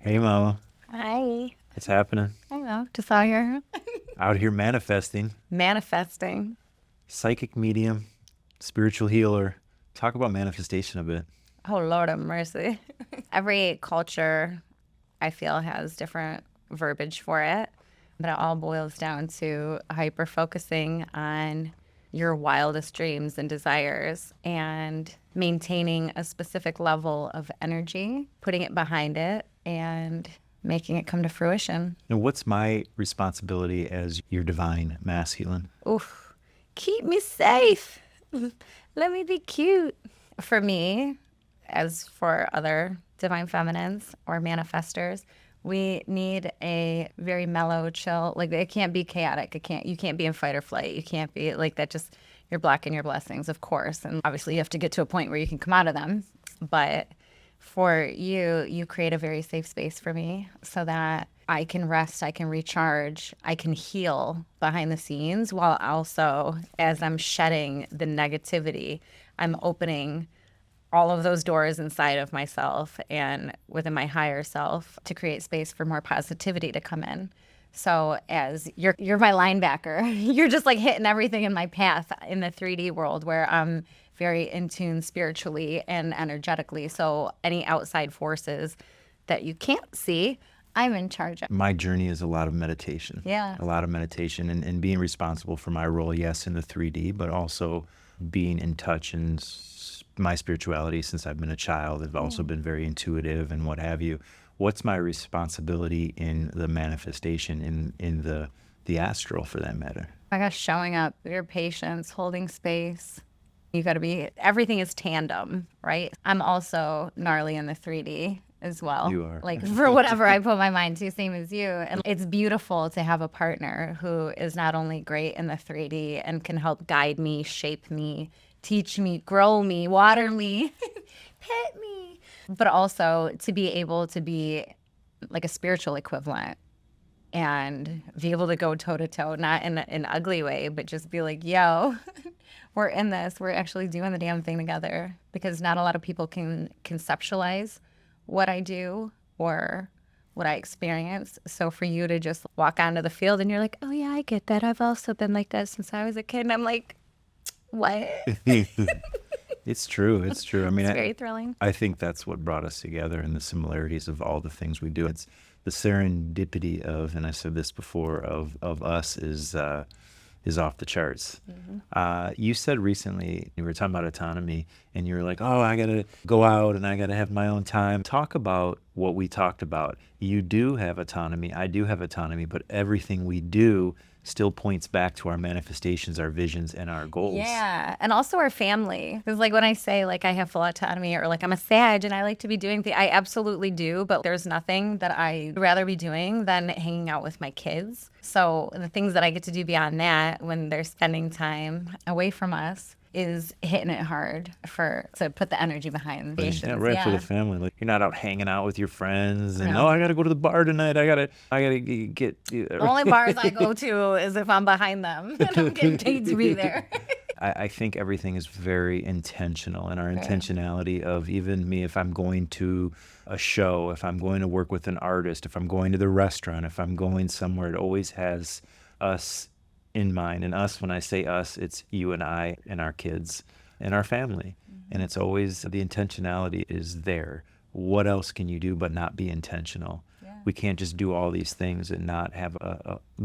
Hey, Mama. Hi. What's happening? I know. Just out here Out here manifesting. manifesting. Psychic medium, spiritual healer. Talk about manifestation a bit. Oh, Lord of mercy. Every culture, I feel, has different verbiage for it, but it all boils down to hyper focusing on your wildest dreams and desires and maintaining a specific level of energy, putting it behind it, and making it come to fruition. Now, what's my responsibility as your divine masculine? Oof. Keep me safe. Let me be cute. For me, as for other divine feminines or manifestors, we need a very mellow, chill. Like it can't be chaotic. You can't be in fight or flight. You can't be like that. Just you're blocking your blessings, of course. And obviously you have to get to a point where you can come out of them. But for you, you create a very safe space for me so that I can rest, I can recharge, I can heal behind the scenes while also, as I'm shedding the negativity, I'm opening all of those doors inside of myself and within my higher self to create space for more positivity to come in. So as you're my linebacker, you're just like hitting everything in my path in the 3D world where I'm very in tune spiritually and energetically. So any outside forces that you can't see, I'm in charge of. My journey is a lot of meditation. Yeah. A lot of meditation and being responsible for my role, yes, in the 3D, but also being in touch in my spirituality since I've been a child. I've also been very intuitive and what have you. What's my responsibility in the manifestation, in the astral for that matter? I guess showing up, your patience, holding space. You got to be, everything is tandem, right? I'm also gnarly in the 3D as well. You are. Like for whatever I put my mind to, same as you. And it's beautiful to have a partner who is not only great in the 3D and can help guide me, shape me, teach me, grow me, water me, pet me, but also to be able to be like a spiritual equivalent and be able to go toe to toe, not in an ugly way, but just be like, yo, we're in this. We're actually doing the damn thing together because not a lot of people can conceptualize what I do or what I experience. So for you to just walk onto the field and you're like, oh, yeah, I get that. I've also been like that since I was a kid. And I'm like, what? It's true. It's true. I mean, It's very thrilling. I think that's what brought us together and the similarities of all the things we do. It's the serendipity of, and I said this before, of us is off the charts. You said recently, you were talking about autonomy, and you were like, oh, I got to go out and I got to have my own time. Talk about what we talked about. You do have autonomy. I do have autonomy, but everything we do still points back to our manifestations, our visions, and our goals. Yeah. And also our family. Because, like, when I say, like, I have full autonomy or, like, I'm a Sag and I like to be doing things, I absolutely do. But there's nothing that I'd rather be doing than hanging out with my kids. So the things that I get to do beyond that when they're spending time away from us is hitting it hard to put the energy behind the Yeah, right, for the family. Like you're not out hanging out with your friends and No. oh, I gotta go to the bar tonight. I gotta get. The only bars I go to is if I'm behind them and I'm getting paid to be there. I think everything is very intentional, and our intentionality of even me, if I'm going to a show, if I'm going to work with an artist, if I'm going to the restaurant, if I'm going somewhere, it always has us in mind. And us, when I say us, it's you and I and our kids and our family. And it's always the intentionality is there. What else can you do but not be intentional? We can't just do all these things and not have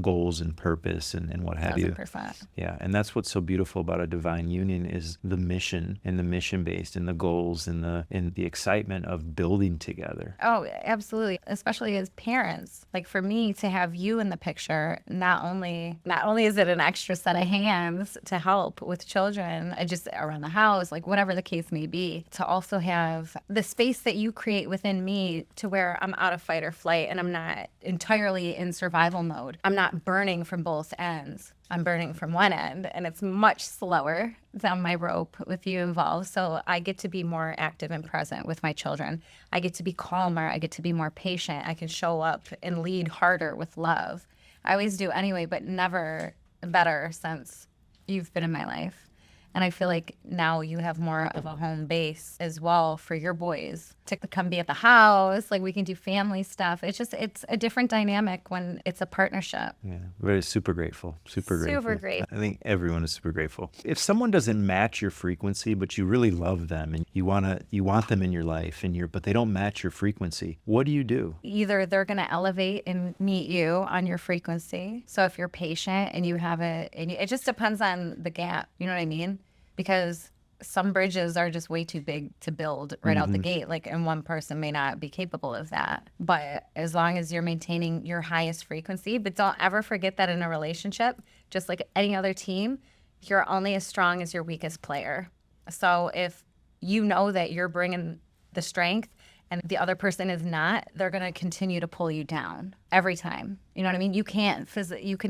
goals and purpose and what have you. 1,000%. Yeah, and that's what's so beautiful about a divine union is the mission and the mission based and the goals and the excitement of building together. Oh, absolutely. Especially as parents. Like for me to have you in the picture, not only is it an extra set of hands to help with children, just around the house, like whatever the case may be, to also have the space that you create within me to where I'm out of fight or flight and I'm not entirely in survival mode. I'm not burning from both ends. I'm burning from one end, and it's much slower down my rope with you involved. So I get to be more active and present with my children. I get to be calmer. I get to be more patient. I can show up and lead harder with love. I always do anyway, but never better since you've been in my life. And I feel like now you have more of a home base as well for your boys to come be at the house. Like we can do family stuff. It's a different dynamic when it's a partnership. Yeah, very super grateful. Super grateful. Super grateful. I think everyone is super grateful. If someone doesn't match your frequency, but you really love them and you want them in your life but they don't match your frequency, what do you do? Either they're going to elevate and meet you on your frequency. So if you're patient and you have it just depends on the gap. You know what I mean? Because some bridges are just way too big to build right out the gate. Like, and one person may not be capable of that. But as long as you're maintaining your highest frequency, but don't ever forget that in a relationship, just like any other team, you're only as strong as your weakest player. So if you know that you're bringing the strength and the other person is not, they're going to continue to pull you down every time. You know what I mean? You can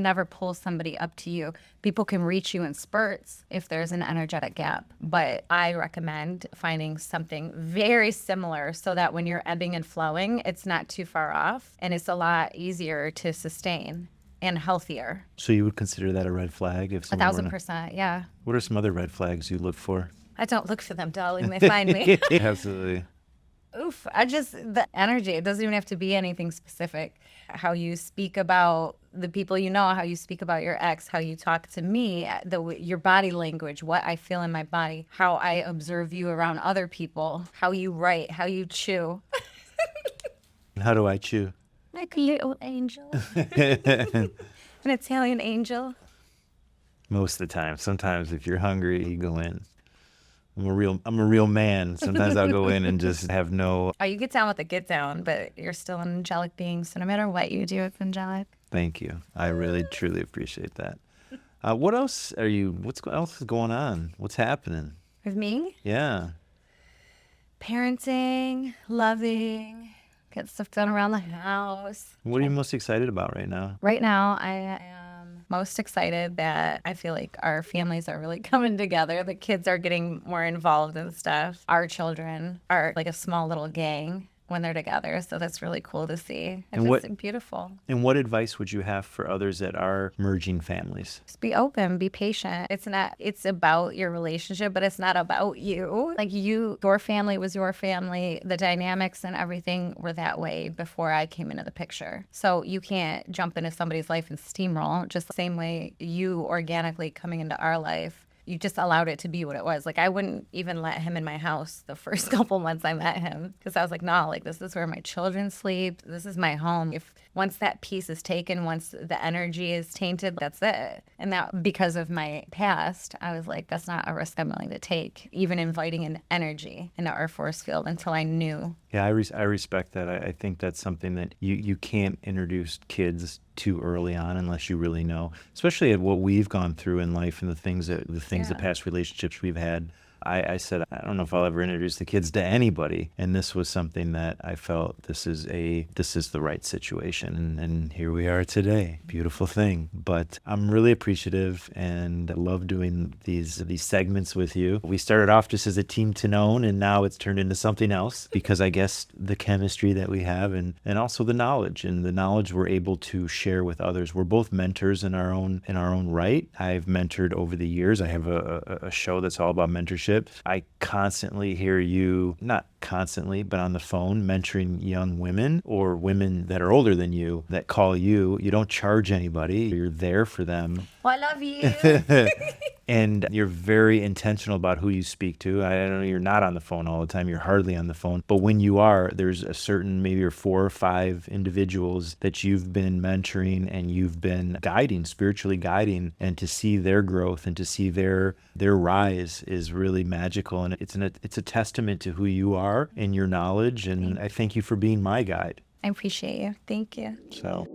never pull somebody up to you. People can reach you in spurts if there's an energetic gap. But I recommend finding something very similar so that when you're ebbing and flowing, it's not too far off and it's a lot easier to sustain and healthier. So you would consider that a red flag? If someone 1,000%, yeah. What are some other red flags you look for? I don't look for them, darling. They find me. Absolutely. Oof, the energy, it doesn't even have to be anything specific. How you speak about the people you know, how you speak about your ex, how you talk to me, your body language, what I feel in my body, how I observe you around other people, how you write, how you chew. How do I chew? Like a little angel. An Italian angel. Most of the time. Sometimes if you're hungry, you go in. I'm a real man. Sometimes I'll go in and just have no. Oh, you get down with the get down, but you're still an angelic being. So no matter what you do, it's angelic. Thank you. I really, truly appreciate that. What else what's else is going on? What's happening? With me? Yeah. Parenting, loving, get stuff done around the house. What are you most excited about right now? Right now, I am most excited that I feel like our families are really coming together. The kids are getting more involved in stuff. Our children are like a small little gang when they're together. So that's really cool to see. It's beautiful. And what advice would you have for others that are merging families? Just be open, be patient. It's about your relationship, but it's not about you. Like your family was your family. The dynamics and everything were that way before I came into the picture. So you can't jump into somebody's life and steamroll just the same way you organically coming into our life. You just allowed it to be what it was. Like, I wouldn't even let him in my house the first couple months I met him because I was like, no, like, this is where my children sleep. This is my home. If once that piece is taken, once the energy is tainted, that's it. And that, because of my past, I was like, that's not a risk I'm willing to take, even inviting an energy into our force field until I knew. Yeah, I respect that. I think that's something that you can't introduce kids too early on unless you really know, especially at what we've gone through in life and the past relationships we've had. I said, I don't know if I'll ever introduce the kids to anybody. And this was something that I felt this is the right situation. And here we are today. Beautiful thing. But I'm really appreciative and I love doing these segments with you. We started off just as a team to known and now it's turned into something else because I guess the chemistry that we have and also the knowledge we're able to share with others. We're both mentors in our own right. I've mentored over the years. I have a show that's all about mentorship. I constantly hear you, not constantly, but on the phone, mentoring young women or women that are older than you that call you. You don't charge anybody. You're there for them. Well, I love you. And you're very intentional about who you speak to. I don't know, you're not on the phone all the time. You're hardly on the phone. But when you are, there's a certain maybe 4 or 5 individuals that you've been mentoring and you've been spiritually guiding, and to see their growth and to see their rise is really magical. And it's a testament to who you are and your knowledge. And I thank you for being my guide. I appreciate you. Thank you. So.